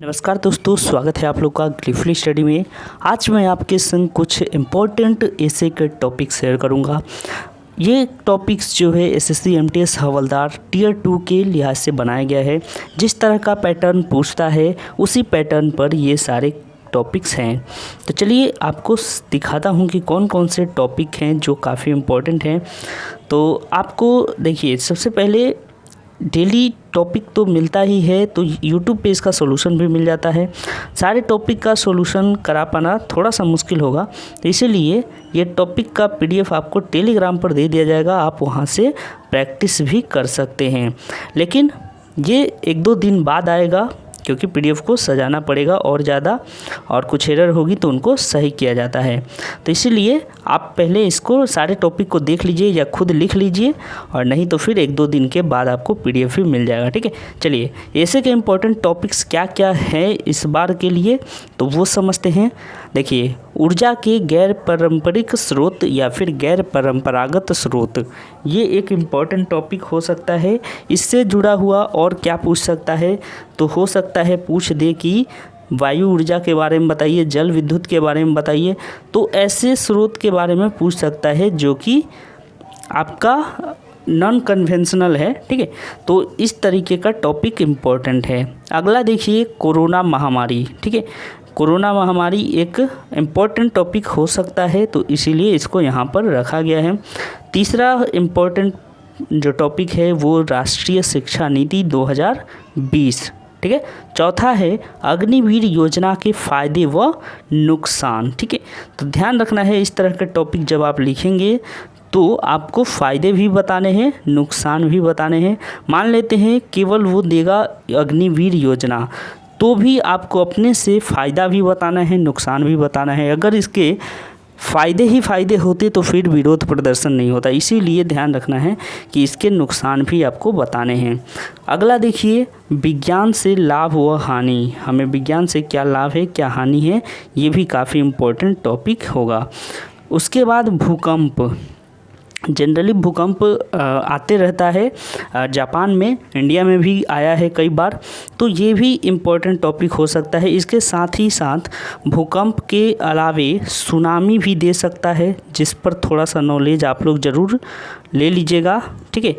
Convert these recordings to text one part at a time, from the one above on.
नमस्कार दोस्तों, स्वागत है आप लोग का ग्लिफली स्टडी में। आज मैं आपके संग कुछ इम्पोर्टेंट एसे के टॉपिक शेयर करूंगा। ये टॉपिक्स जो है एसएससी एमटीएस हवलदार टियर 2 के लिहाज से बनाया गया है। जिस तरह का पैटर्न पूछता है उसी पैटर्न पर ये सारे टॉपिक्स हैं। तो चलिए आपको दिखाता हूँ कि कौन कौन से टॉपिक हैं जो काफ़ी इम्पोर्टेंट हैं। तो आपको देखिए, सबसे पहले डेली टॉपिक तो मिलता ही है, तो यूट्यूब पे इसका सॉल्यूशन भी मिल जाता है। सारे टॉपिक का सॉल्यूशन करा पाना थोड़ा सा मुश्किल होगा, तो इसीलिए ये टॉपिक का पीडीएफ आपको टेलीग्राम पर दे दिया जाएगा। आप वहाँ से प्रैक्टिस भी कर सकते हैं, लेकिन ये 1-2 दिन बाद आएगा क्योंकि पीडीएफ को सजाना पड़ेगा और ज़्यादा, और कुछ एरर होगी तो उनको सही किया जाता है। तो इसीलिए आप पहले इसको सारे टॉपिक को देख लीजिए या खुद लिख लीजिए, और नहीं तो फिर 1-2 दिन के बाद आपको पीडीएफ भी मिल जाएगा। ठीक है, चलिए ऐसे के इम्पोर्टेंट टॉपिक्स क्या क्या है इस बार के लिए तो वो समझते हैं। देखिए, ऊर्जा के गैर पारंपरिक स्रोत या फिर गैर परंपरागत स्रोत, ये एक इम्पॉर्टेंट टॉपिक हो सकता है। इससे जुड़ा हुआ और क्या पूछ सकता है, तो हो सकता है पूछ दे कि वायु ऊर्जा के बारे में बताइए, जल विद्युत के बारे में बताइए। तो ऐसे स्रोत के बारे में पूछ सकता है जो कि आपका नॉन कन्वेंशनल है। ठीक है, तो इस तरीके का टॉपिक इम्पोर्टेंट है। अगला देखिए, कोरोना महामारी। ठीक है, कोरोना महामारी एक इम्पॉर्टेंट टॉपिक हो सकता है, तो इसीलिए इसको यहाँ पर रखा गया है। तीसरा इम्पॉर्टेंट जो टॉपिक है वो राष्ट्रीय शिक्षा नीति 2020। ठीक है, चौथा है अग्निवीर योजना के फ़ायदे व नुकसान। ठीक है, तो ध्यान रखना है, इस तरह के टॉपिक जब आप लिखेंगे तो आपको फ़ायदे भी बताने हैं, नुकसान भी बताने हैं। मान लेते हैं केवल वो देगा अग्निवीर योजना, तो भी आपको अपने से फ़ायदा भी बताना है, नुकसान भी बताना है। अगर इसके फ़ायदे ही फ़ायदे होते तो फिर विरोध प्रदर्शन नहीं होता। इसीलिए ध्यान रखना है कि इसके नुकसान भी आपको बताने हैं। अगला देखिए, विज्ञान से लाभ व हानि। हमें विज्ञान से क्या लाभ है, क्या हानि है, ये भी काफ़ी इम्पोर्टेंट टॉपिक होगा। उसके बाद भूकंप। जनरली भूकंप आते रहता है, जापान में, इंडिया में भी आया है कई बार, तो ये भी इम्पोर्टेंट टॉपिक हो सकता है। इसके साथ ही साथ भूकंप के अलावे सुनामी भी दे सकता है, जिस पर थोड़ा सा नॉलेज आप लोग ज़रूर ले लीजिएगा। ठीक है,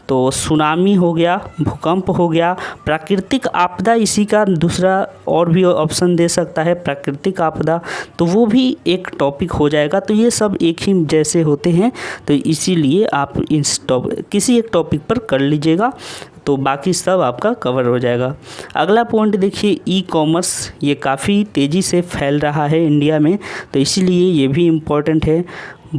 तो सुनामी हो गया, भूकंप हो गया, प्राकृतिक आपदा इसी का दूसरा और भी ऑप्शन दे सकता है, प्राकृतिक आपदा, तो वो भी एक टॉपिक हो जाएगा। तो ये सब एक ही जैसे होते हैं, तो इसीलिए आप किसी एक टॉपिक पर कर लीजिएगा, तो बाकी सब आपका कवर हो जाएगा। अगला पॉइंट देखिए, ई कॉमर्स। ये काफ़ी तेज़ी से फैल रहा है इंडिया में, तो इसीलिए ये भी इम्पोर्टेंट है।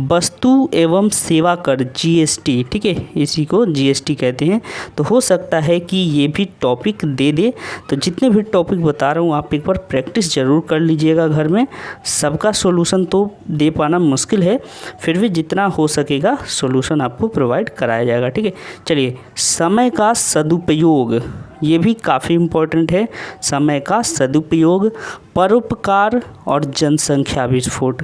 वस्तु एवं सेवा कर, जीएसटी। ठीक है, इसी को जीएसटी कहते हैं। तो हो सकता है कि ये भी टॉपिक दे दे। तो जितने भी टॉपिक बता रहा हूँ आप एक बार प्रैक्टिस ज़रूर कर लीजिएगा घर में। सबका सॉल्यूशन तो दे पाना मुश्किल है, फिर भी जितना हो सकेगा सॉल्यूशन आपको प्रोवाइड कराया जाएगा। ठीक है, चलिए, समय का सदुपयोग, ये भी काफ़ी इम्पोर्टेंट है। समय का सदुपयोग, परोपकार और जनसंख्या विस्फोट।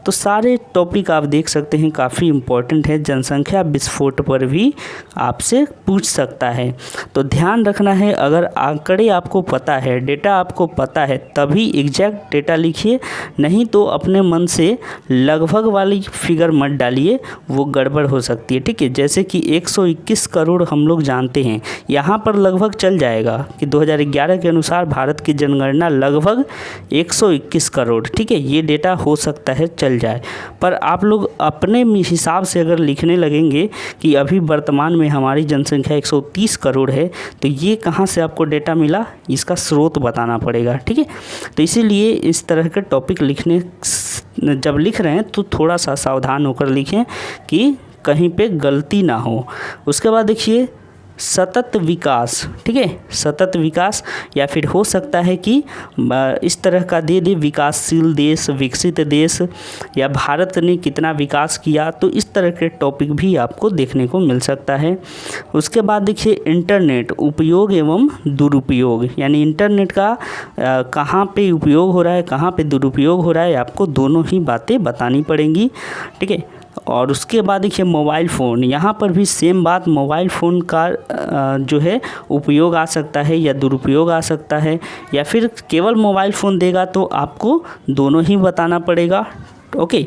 तो सारे टॉपिक आप देख सकते हैं काफ़ी इम्पोर्टेंट है। जनसंख्या विस्फोट पर भी आपसे पूछ सकता है, तो ध्यान रखना है। अगर आंकड़े आपको पता है, डेटा आपको पता है, तभी एग्जैक्ट डेटा लिखिए, नहीं तो अपने मन से लगभग वाली फिगर मत डालिए, वो गड़बड़ हो सकती है। ठीक है, जैसे कि 121 करोड़ हम लोग जानते हैं, यहाँ पर लगभग चल जाएगा कि 2011 के अनुसार भारत की जनगणना लगभग 121 करोड़। ठीक है, ये डेटा हो सकता है चल जाए, पर आप लोग अपने हिसाब से अगर लिखने लगेंगे कि अभी वर्तमान में हमारी जनसंख्या 130 करोड़ है, तो ये कहाँ से आपको डेटा मिला, इसका स्रोत बताना पड़ेगा। ठीक है, तो इसीलिए इस तरह के टॉपिक लिखने जब लिख रहे हैं तो थोड़ा सा सावधान होकर लिखें कि कहीं पे गलती ना हो। उसके बाद देखिए, सतत विकास। ठीक है, सतत विकास, या फिर हो सकता है कि इस तरह का दे दे, विकासशील देश, विकसित देश, या भारत ने कितना विकास किया, तो इस तरह के टॉपिक भी आपको देखने को मिल सकता है। उसके बाद देखिए, इंटरनेट उपयोग एवं दुरुपयोग, यानी इंटरनेट का कहाँ पे उपयोग हो रहा है, कहाँ पे दुरुपयोग हो रहा है, आपको दोनों ही बातें बतानी पड़ेंगी। ठीक है, और उसके बाद देखिए मोबाइल फ़ोन, यहाँ पर भी सेम बात, मोबाइल फ़ोन का जो है उपयोग आ सकता है या दुरुपयोग आ सकता है, या फिर केवल मोबाइल फ़ोन देगा तो आपको दोनों ही बताना पड़ेगा। ओके,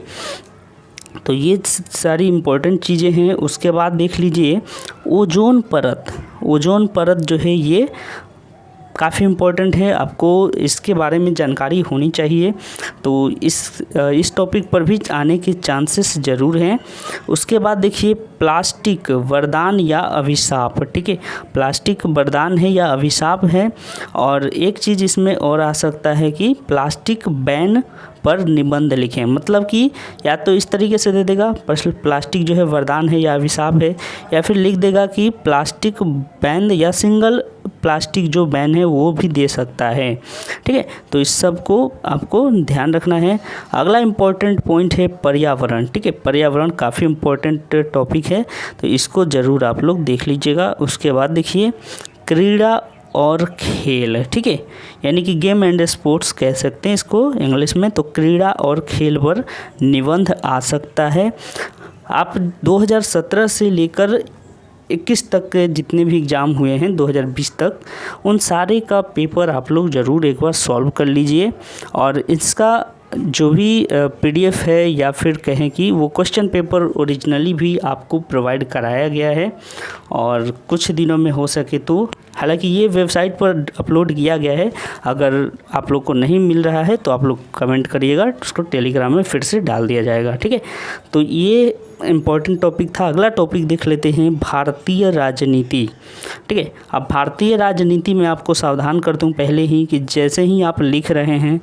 तो ये सारी इम्पोर्टेंट चीज़ें हैं। उसके बाद देख लीजिए ओजोन परत, ओजोन परत जो है ये काफ़ी इम्पोर्टेंट है, आपको इसके बारे में जानकारी होनी चाहिए। तो इस टॉपिक पर भी आने के चांसेस ज़रूर हैं। उसके बाद देखिए प्लास्टिक वरदान या अभिशाप, ठीक है, प्लास्टिक वरदान है या अभिशाप है। और एक चीज़ इसमें और आ सकता है कि प्लास्टिक बैन पर निबंध लिखें, मतलब कि या तो इस तरीके से दे देगा प्लास्टिक जो है वरदान है या अभिशाप है, या फिर लिख देगा कि प्लास्टिक बैन या सिंगल प्लास्टिक जो बैन है वो भी दे सकता है, ठीक है। तो इस सब को आपको ध्यान रखना है। अगला इम्पोर्टेंट पॉइंट है पर्यावरण, ठीक है, पर्यावरण काफ़ी इम्पोर्टेंट टॉपिक है, तो इसको ज़रूर आप लोग देख लीजिएगा। उसके बाद देखिए क्रीड़ा और खेल, ठीक है, यानी कि गेम एंड स्पोर्ट्स कह सकते हैं इसको इंग्लिश में। तो क्रीड़ा और खेल पर निबंध आ सकता है। आप 2017 से लेकर 21 तक के जितने भी एग्ज़ाम हुए हैं 2020 तक, उन सारे का पेपर आप लोग ज़रूर एक बार सॉल्व कर लीजिए। और इसका जो भी PDF है या फिर कहें कि वो क्वेश्चन पेपर ओरिजिनली भी आपको प्रोवाइड कराया गया है, और कुछ दिनों में हो सके तो, हालांकि ये वेबसाइट पर अपलोड किया गया है, अगर आप लोग को नहीं मिल रहा है तो आप लोग कमेंट करिएगा, उसको टेलीग्राम में फिर से डाल दिया जाएगा, ठीक है। तो ये इम्पॉर्टेंट टॉपिक था। अगला टॉपिक देख लेते हैं भारतीय राजनीति, ठीक है। अब भारतीय राजनीति में आपको सावधान कर दूं पहले ही कि जैसे ही आप लिख रहे हैं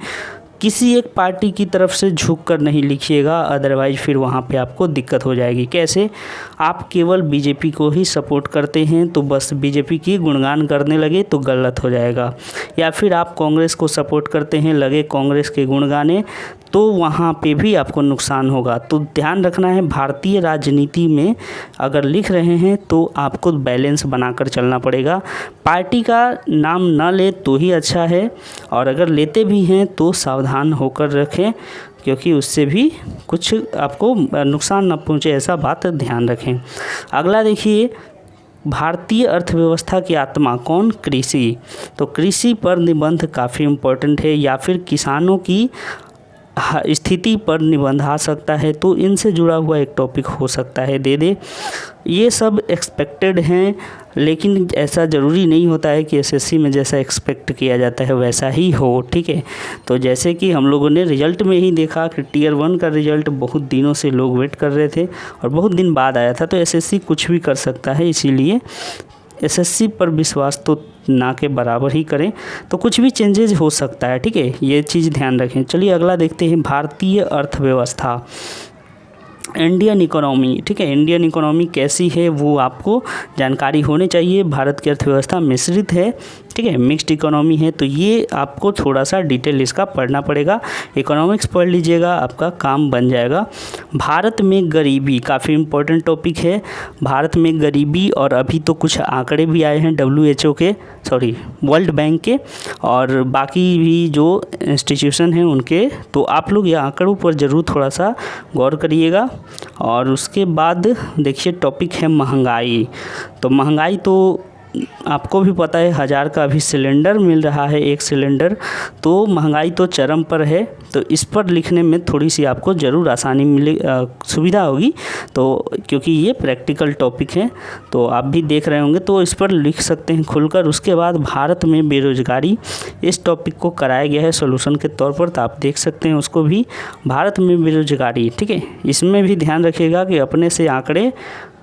किसी एक पार्टी की तरफ से झुक कर नहीं लिखिएगा, अदरवाइज़ फिर वहाँ पे आपको दिक्कत हो जाएगी। कैसे? आप केवल बीजेपी को ही सपोर्ट करते हैं तो बस बीजेपी की गुणगान करने लगे तो गलत हो जाएगा, या फिर आप कांग्रेस को सपोर्ट करते हैं लगे कांग्रेस के गुण गाने तो वहाँ पे भी आपको नुकसान होगा। तो ध्यान रखना है, भारतीय राजनीति में अगर लिख रहे हैं तो आपको बैलेंस बनाकर चलना पड़ेगा। पार्टी का नाम ना ले तो ही अच्छा है, और अगर लेते भी हैं तो सावधान होकर रखें, क्योंकि उससे भी कुछ आपको नुकसान न पहुँचे, ऐसा बात ध्यान रखें। अगला देखिए भारतीय अर्थव्यवस्था की आत्मा कौन? कृषि। तो कृषि पर निबंध काफ़ी इम्पोर्टेंट है, या फिर किसानों की स्थिति पर निबंध आ सकता है, तो इनसे जुड़ा हुआ एक टॉपिक हो सकता है दे दे। ये सब एक्सपेक्टेड हैं, लेकिन ऐसा ज़रूरी नहीं होता है कि SSC में जैसा एक्सपेक्ट किया जाता है वैसा ही हो, ठीक है। तो जैसे कि हम लोगों ने रिज़ल्ट में ही देखा कि Tier 1 का रिज़ल्ट बहुत दिनों से लोग वेट कर रहे थे और बहुत दिन बाद आया था, तो SSC कुछ भी कर सकता है, इसीलिए SSC पर विश्वास तो ना के बराबर ही करें, तो कुछ भी चेंजेस हो सकता है, ठीक है, ये चीज़ ध्यान रखें। चलिए अगला देखते हैं भारतीय अर्थव्यवस्था, इंडियन इकोनॉमी, ठीक है। इंडियन इकोनॉमी कैसी है वो आपको जानकारी होनी चाहिए। भारत की अर्थव्यवस्था मिश्रित है, ठीक है, मिक्स्ड इकोनॉमी है, तो ये आपको थोड़ा सा डिटेल इसका पढ़ना पड़ेगा। इकोनॉमिक्स पढ़ लीजिएगा, आपका काम बन जाएगा। भारत में गरीबी काफ़ी इम्पोर्टेंट टॉपिक है। भारत में गरीबी, और अभी तो कुछ आंकड़े भी आए हैं WHO के, वर्ल्ड बैंक के और बाकी भी जो इंस्टीट्यूशन हैं उनके, तो आप लोग ये आंकड़ों पर ज़रूर थोड़ा सा गौर करिएगा। और उसके बाद देखिए टॉपिक है महंगाई। तो महंगाई तो आपको भी पता है, 1000 का अभी सिलेंडर मिल रहा है, एक सिलेंडर, तो महंगाई तो चरम पर है। तो इस पर लिखने में थोड़ी सी आपको ज़रूर आसानी मिले, सुविधा होगी, तो क्योंकि ये प्रैक्टिकल टॉपिक है तो आप भी देख रहे होंगे, तो इस पर लिख सकते हैं खुलकर। उसके बाद भारत में बेरोज़गारी, इस टॉपिक को कराया गया है सॉल्यूशन के तौर पर, तो आप देख सकते हैं उसको भी। भारत में बेरोज़गारी, ठीक है, इसमें भी ध्यान रखिएगा कि अपने से आंकड़े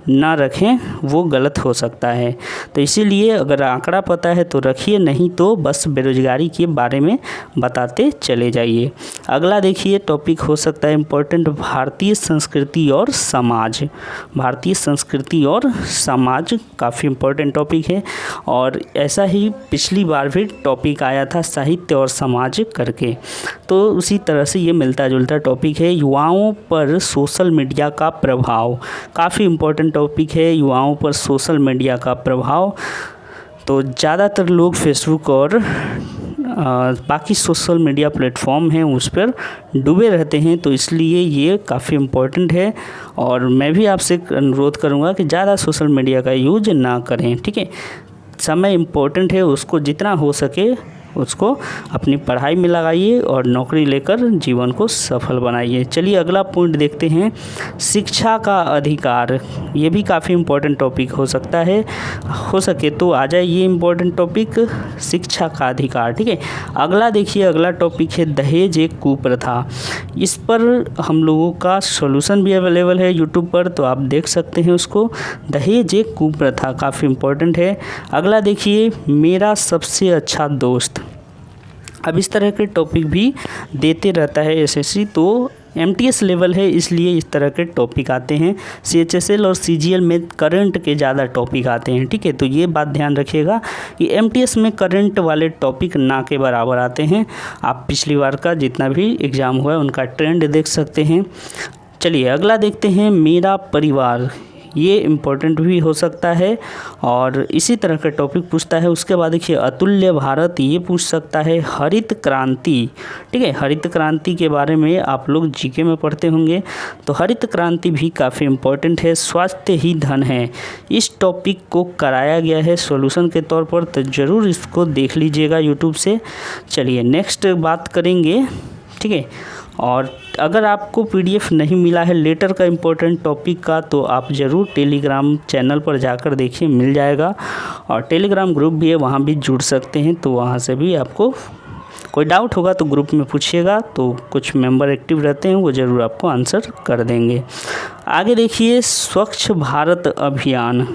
ना रखें, वो गलत हो सकता है। तो इसीलिए अगर आंकड़ा पता है तो रखिए, नहीं तो बस बेरोज़गारी के बारे में बताते चले जाइए। अगला देखिए टॉपिक हो सकता है इम्पोर्टेंट, भारतीय संस्कृति और समाज। भारतीय संस्कृति और समाज काफ़ी इम्पोर्टेंट टॉपिक है, और ऐसा ही पिछली बार भी टॉपिक आया था साहित्य और समाज करके, तो उसी तरह से ये मिलता जुलता टॉपिक है। युवाओं पर सोशल मीडिया का प्रभाव काफ़ी इम्पोर्टेंट टॉपिक है, युवाओं पर सोशल मीडिया का प्रभाव। तो ज़्यादातर लोग फेसबुक और बाकी सोशल मीडिया प्लेटफॉर्म हैं उस पर डूबे रहते हैं, तो इसलिए ये काफ़ी इम्पोर्टेंट है। और मैं भी आपसे अनुरोध करूँगा कि ज़्यादा सोशल मीडिया का यूज ना करें, ठीक है। समय इम्पोर्टेंट है, उसको जितना हो सके उसको अपनी पढ़ाई में लगाइए और नौकरी लेकर जीवन को सफल बनाइए। चलिए अगला पॉइंट देखते हैं, शिक्षा का अधिकार। ये भी काफ़ी इम्पोर्टेंट टॉपिक हो सकता है, हो सके तो आ जाए ये इम्पोर्टेंट टॉपिक, शिक्षा का अधिकार, ठीक है। अगला देखिए, अगला टॉपिक है दहेज एक कुप्रथा। इस पर हम लोगों का सॉल्यूशन भी अवेलेबल है यूट्यूब पर, तो आप देख सकते हैं उसको। दहेज एक कुप्रथा काफ़ी इम्पोर्टेंट है। अगला देखिए, मेरा सबसे अच्छा दोस्त। अब इस तरह के टॉपिक भी देते रहता है एसएससी, तो एमटीएस लेवल है इसलिए इस तरह के टॉपिक आते हैं। सीएचएसएल और सीजीएल में करंट के ज़्यादा टॉपिक आते हैं, ठीक है। तो ये बात ध्यान रखिएगा कि एमटीएस में करंट वाले टॉपिक ना के बराबर आते हैं। आप पिछली बार का जितना भी एग्ज़ाम हुआ है उनका ट्रेंड देख सकते हैं। चलिए अगला देखते हैं, मेरा परिवार। ये इम्पोर्टेंट भी हो सकता है और इसी तरह का टॉपिक पूछता है। उसके बाद देखिए, अतुल्य भारत, ये पूछ सकता है। हरित क्रांति, ठीक है, हरित क्रांति के बारे में आप लोग जीके में पढ़ते होंगे, तो हरित क्रांति भी काफ़ी इम्पोर्टेंट है। स्वास्थ्य ही धन है, इस टॉपिक को कराया गया है सॉल्यूशन के तौर पर, तो ज़रूर इसको देख लीजिएगा यूट्यूब से। चलिए नेक्स्ट बात करेंगे, ठीक है। और अगर आपको पीडीएफ नहीं मिला है लेटर का इम्पोर्टेंट टॉपिक का, तो आप ज़रूर टेलीग्राम चैनल पर जाकर देखिए, मिल जाएगा। और टेलीग्राम ग्रुप भी है, वहाँ भी जुड़ सकते हैं, तो वहाँ से भी आपको कोई डाउट होगा तो ग्रुप में पूछिएगा, तो कुछ मेंबर एक्टिव रहते हैं, वो ज़रूर आपको आंसर कर देंगे। आगे देखिए, स्वच्छ भारत अभियान।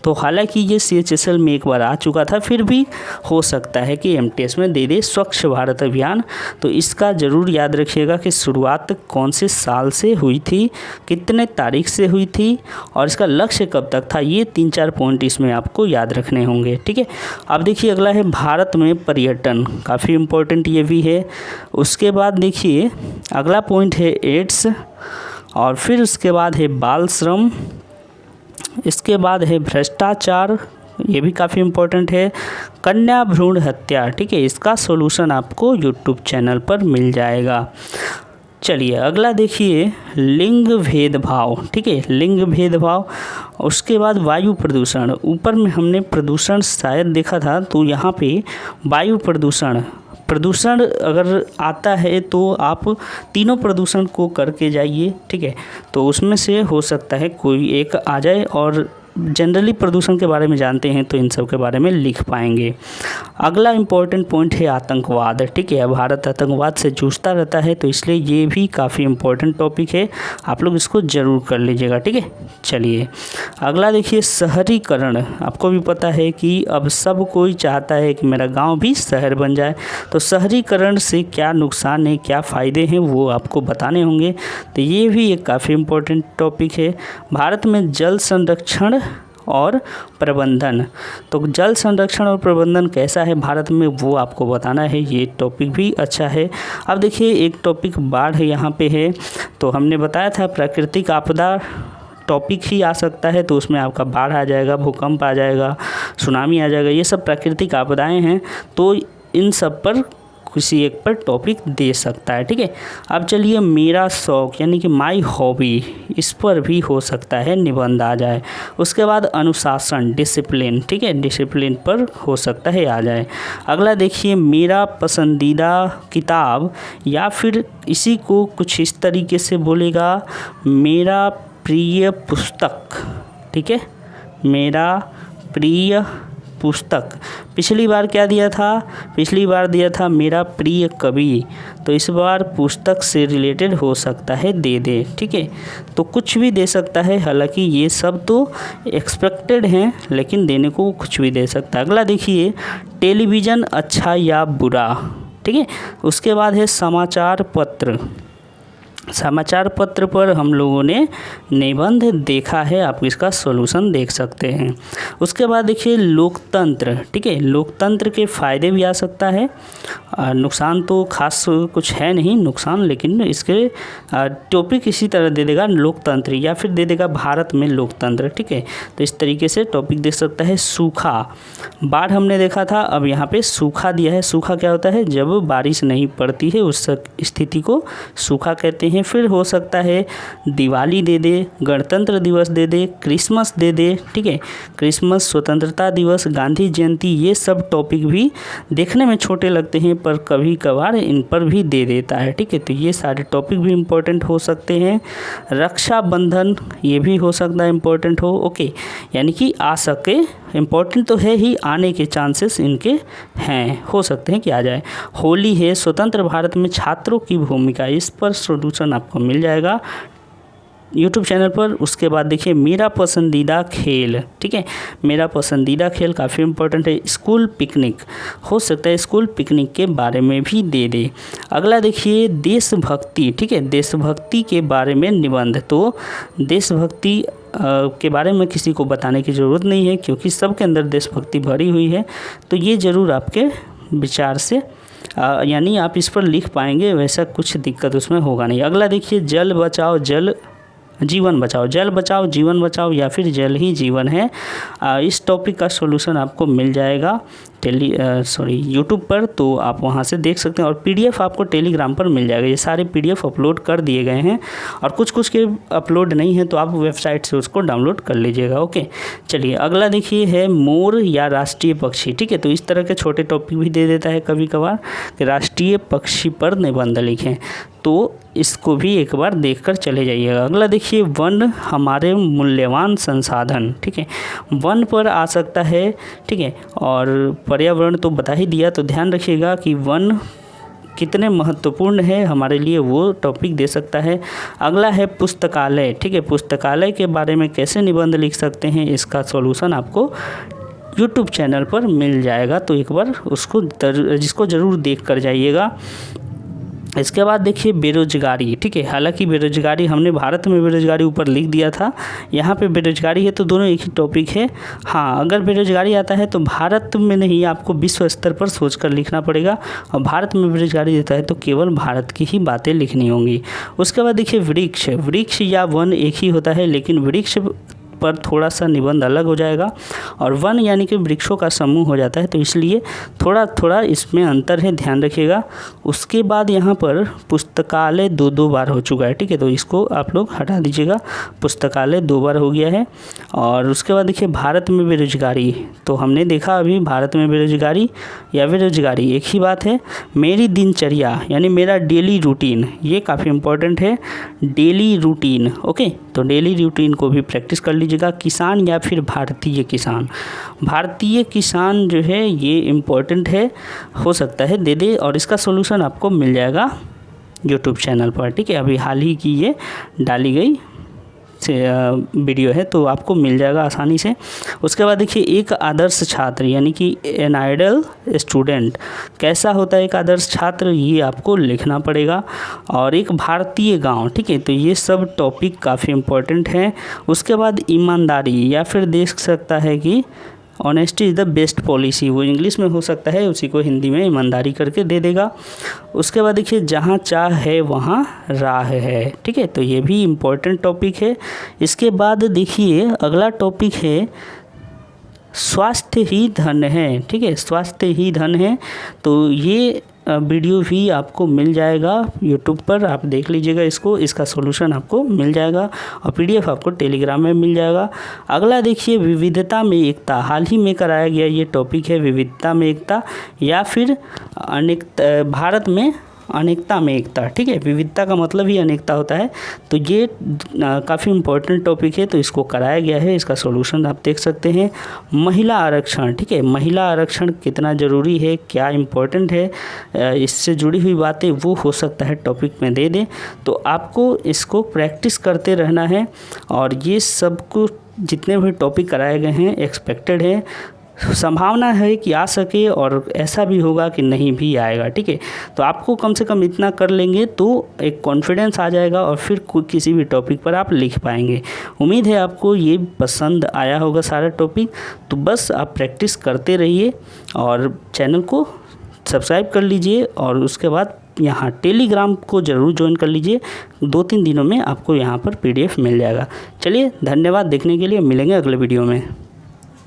तो हालांकि ये सीएचएसएल में एक बार आ चुका था, फिर भी हो सकता है कि एमटीएस में दे दे स्वच्छ भारत अभियान। तो इसका ज़रूर याद रखिएगा कि शुरुआत कौन से साल से हुई थी, कितने तारीख से हुई थी और इसका लक्ष्य कब तक था। ये 3-4 पॉइंट इसमें आपको याद रखने होंगे, ठीक है। अब देखिए अगला है भारत में पर्यटन, काफ़ी इम्पोर्टेंट ये भी है। उसके बाद देखिए अगला पॉइंट है एड्स, और फिर उसके बाद है बाल श्रम, इसके बाद है भ्रष्टाचार, ये भी काफ़ी इम्पोर्टेंट है। कन्या भ्रूण हत्या, ठीक है, इसका सॉल्यूशन आपको यूट्यूब चैनल पर मिल जाएगा। चलिए अगला देखिए, लिंग भेदभाव, ठीक है, लिंग भेदभाव। उसके बाद वायु प्रदूषण, ऊपर में हमने प्रदूषण शायद देखा था, तो यहाँ पे वायु प्रदूषण अगर आता है तो आप तीनों प्रदूषण को करके जाइए, ठीक है। तो उसमें से हो सकता है कोई एक आ जाए, और जनरली प्रदूषण के बारे में जानते हैं तो इन सब के बारे में लिख पाएंगे। अगला इम्पोर्टेंट पॉइंट है आतंकवाद, ठीक है। भारत आतंकवाद से जूझता रहता है, तो इसलिए ये भी काफ़ी इम्पोर्टेंट टॉपिक है, आप लोग इसको ज़रूर कर लीजिएगा, ठीक है। चलिए अगला देखिए, शहरीकरण। आपको भी पता है कि अब सब कोई चाहता है कि मेरा गांव भी शहर बन जाए, तो शहरीकरण से क्या नुकसान है, क्या फ़ायदे हैं, वो आपको बताने होंगे। तो ये भी एक काफ़ी इम्पोर्टेंट टॉपिक है। भारत में जल संरक्षण और प्रबंधन, तो जल संरक्षण और प्रबंधन कैसा है भारत में, वो आपको बताना है, ये टॉपिक भी अच्छा है। अब देखिए एक टॉपिक बाढ़ यहाँ पे है, तो हमने बताया था प्राकृतिक आपदा टॉपिक ही आ सकता है, तो उसमें आपका बाढ़ आ जाएगा, भूकंप आ जाएगा, सुनामी आ जाएगा, ये सब प्राकृतिक आपदाएं हैं, तो इन सब पर किसी एक पर टॉपिक दे सकता है, ठीक है। अब चलिए, मेरा शौक यानी कि माई हॉबी, इस पर भी हो सकता है निबंध आ जाए। उसके बाद अनुशासन, डिसिप्लिन, ठीक है, डिसिप्लिन पर हो सकता है आ जाए। अगला देखिए, मेरा पसंदीदा किताब, या फिर इसी को कुछ इस तरीके से बोलेगा, मेरा प्रिय पुस्तक, ठीक है, मेरा प्रिय पुस्तक। पिछली बार क्या दिया था, पिछली बार दिया था मेरा प्रिय कवि, तो इस बार पुस्तक से रिलेटेड हो सकता है दे दे, ठीक है। तो कुछ भी दे सकता है, हालांकि ये सब तो एक्सपेक्टेड हैं, लेकिन देने को कुछ भी दे सकता है। अगला देखिए, टेलीविज़न अच्छा या बुरा, ठीक है। उसके बाद है समाचार पत्र, समाचार पत्र पर हम लोगों ने निबंध देखा है, आप इसका सॉल्यूशन देख सकते हैं। उसके बाद देखिए लोकतंत्र, ठीक है, लोकतंत्र के फ़ायदे भी आ सकता है। नुकसान तो खास कुछ है नहीं नुकसान, लेकिन इसके टॉपिक इसी तरह दे देगा लोकतंत्र या फिर दे देगा भारत में लोकतंत्र, ठीक है। तो इस तरीके से टॉपिक दे सकता है। सूखा, बाढ़ हमने देखा था, अब यहाँ पे सूखा दिया है। सूखा क्या होता है? जब बारिश नहीं पड़ती है उस स्थिति को सूखा कहते हैं। फिर हो सकता है दिवाली दे दे, गणतंत्र दिवस दे दे, क्रिसमस दे दे, ठीक है। क्रिसमस, स्वतंत्रता दिवस, गांधी जयंती, ये सब टॉपिक भी देखने में छोटे लगते हैं पर कभी कभार इन पर भी दे देता है, ठीक है। तो ये सारे टॉपिक भी इम्पोर्टेंट हो सकते हैं। रक्षाबंधन, ये भी हो सकता है इम्पोर्टेंट हो, ओके, यानी कि आ सके, इम्पोर्टेंट तो है ही, आने के चांसेस इनके हैं, हो सकते हैं कि आ जाए। होली है, स्वतंत्र भारत में छात्रों की भूमिका, इस पर सॉल्यूशन आपको मिल जाएगा यूट्यूब चैनल पर। उसके बाद देखिए मेरा पसंदीदा खेल, ठीक है, मेरा पसंदीदा खेल काफ़ी इम्पोर्टेंट है। स्कूल पिकनिक, हो सकता है स्कूल पिकनिक के बारे में भी दे दे। अगला देखिए देशभक्ति, ठीक है, देशभक्ति के बारे में निबंध। तो देशभक्ति के बारे में किसी को बताने की ज़रूरत नहीं है क्योंकि सबके अंदर देशभक्ति भरी हुई है। तो ये ज़रूर आपके विचार से यानी आप इस पर लिख पाएंगे, वैसा कुछ दिक्कत उसमें होगा नहीं। अगला देखिए जल बचाओ जल जीवन बचाओ, जल बचाओ जीवन बचाओ या फिर जल ही जीवन है। इस टॉपिक का सॉल्यूशन आपको मिल जाएगा यूट्यूब पर, तो आप वहां से देख सकते हैं। और पीडीएफ आपको टेलीग्राम पर मिल जाएगा। ये सारे पीडीएफ अपलोड कर दिए गए हैं और कुछ कुछ के अपलोड नहीं है तो आप वेबसाइट से उसको डाउनलोड कर लीजिएगा, ओके। चलिए अगला देखिए है मोर या राष्ट्रीय पक्षी, ठीक है। तो इस तरह के छोटे टॉपिक भी दे देता है कभी कभार कि राष्ट्रीय पक्षी पर निबंध लिखें, तो इसको भी एक बार देखकर चले जाइएगा। अगला देखिए वन हमारे मूल्यवान संसाधन, ठीक है, वन पर आ सकता है, ठीक है। और पर्यावरण तो बता ही दिया, तो ध्यान रखिएगा कि वन कितने महत्वपूर्ण है हमारे लिए, वो टॉपिक दे सकता है। अगला है पुस्तकालय, ठीक है, पुस्तकालय के बारे में कैसे निबंध लिख सकते हैं, इसका सॉल्यूशन आपको यूट्यूब चैनल पर मिल जाएगा, तो एक बार जिसको ज़रूर देख कर जाइएगा। इसके बाद देखिए बेरोजगारी, ठीक है, हालांकि बेरोजगारी हमने भारत में बेरोजगारी ऊपर लिख दिया था, यहाँ पे बेरोजगारी है तो दोनों एक ही टॉपिक है। हाँ, अगर बेरोजगारी आता है तो भारत में नहीं, आपको विश्व स्तर पर सोचकर लिखना पड़ेगा, और भारत में बेरोजगारी देता है तो केवल भारत की ही बातें लिखनी होंगी। उसके बाद देखिए वृक्ष, वृक्ष या वन एक ही होता है, लेकिन वृक्ष पर थोड़ा सा निबंध अलग हो जाएगा और वन यानी कि वृक्षों का समूह हो जाता है, तो इसलिए थोड़ा थोड़ा इसमें अंतर है, ध्यान रखिएगा। उसके बाद यहाँ पर पुस्तकालय दो बार हो चुका है, ठीक है, तो इसको आप लोग हटा दीजिएगा, पुस्तकालय 2 बार हो गया है। और उसके बाद देखिए भारत में बेरोजगारी, तो हमने देखा अभी भारत में बेरोजगारी या बेरोजगारी एक ही बात है। मेरी दिनचर्या यानी मेरा डेली रूटीन, ये काफ़ी इम्पोर्टेंट है, डेली रूटीन, ओके। तो डेली रूटीन को भी प्रैक्टिस कर लीजिएगा। किसान या फिर भारतीय किसान, भारतीय किसान जो है ये इम्पोर्टेंट है, हो सकता है दे दे, और इसका सॉल्यूशन आपको मिल जाएगा यूट्यूब चैनल पर, ठीक है। अभी हाल ही की ये डाली गई वीडियो है, तो आपको मिल जाएगा आसानी से। उसके बाद देखिए एक आदर्श छात्र यानी कि एन आइडल स्टूडेंट, कैसा होता है एक आदर्श छात्र, ये आपको लिखना पड़ेगा। और एक भारतीय गांव, ठीक है, तो ये सब टॉपिक काफ़ी इम्पोर्टेंट हैं। उसके बाद ईमानदारी, या फिर देख सकता है कि honesty is the best policy, वो इंग्लिश में हो सकता है, उसी को हिंदी में ईमानदारी करके दे देगा। उसके बाद देखिए जहाँ चाह है वहाँ राह है, ठीक है, तो ये भी इम्पोर्टेंट टॉपिक है। इसके बाद देखिए अगला टॉपिक है स्वास्थ्य ही धन है, ठीक है, स्वास्थ्य ही धन है, तो ये वीडियो भी आपको मिल जाएगा यूट्यूब पर, आप देख लीजिएगा इसको, इसका सॉल्यूशन आपको मिल जाएगा और पीडीएफ आपको टेलीग्राम में मिल जाएगा। अगला देखिए विविधता में एकता, हाल ही में कराया गया ये टॉपिक है, विविधता में एकता या फिर भारत में अनेकता में एकता, ठीक है, विविधता का मतलब ही अनेकता होता है, तो ये काफ़ी इम्पोर्टेंट टॉपिक है, तो इसको कराया गया है, इसका सॉल्यूशन आप देख सकते हैं। महिला आरक्षण, ठीक है, महिला आरक्षण कितना ज़रूरी है, क्या इम्पोर्टेंट है, इससे जुड़ी हुई बातें वो हो सकता है टॉपिक में दे दें, तो आपको इसको प्रैक्टिस करते रहना है। और ये सब कुछ जितने भी टॉपिक कराए गए हैं एक्सपेक्टेड है, संभावना है कि आ सके और ऐसा भी होगा कि नहीं भी आएगा, ठीक है, तो आपको कम से कम इतना कर लेंगे तो एक कॉन्फिडेंस आ जाएगा और फिर किसी भी टॉपिक पर आप लिख पाएंगे। उम्मीद है आपको ये पसंद आया होगा सारा टॉपिक, तो बस आप प्रैक्टिस करते रहिए और चैनल को सब्सक्राइब कर लीजिए और उसके बाद यहाँ टेलीग्राम को ज़रूर ज्वाइन कर लीजिए। 2-3 दिनों में आपको यहाँ पर PDF मिल जाएगा। चलिए, धन्यवाद देखने के लिए, मिलेंगे अगले वीडियो में।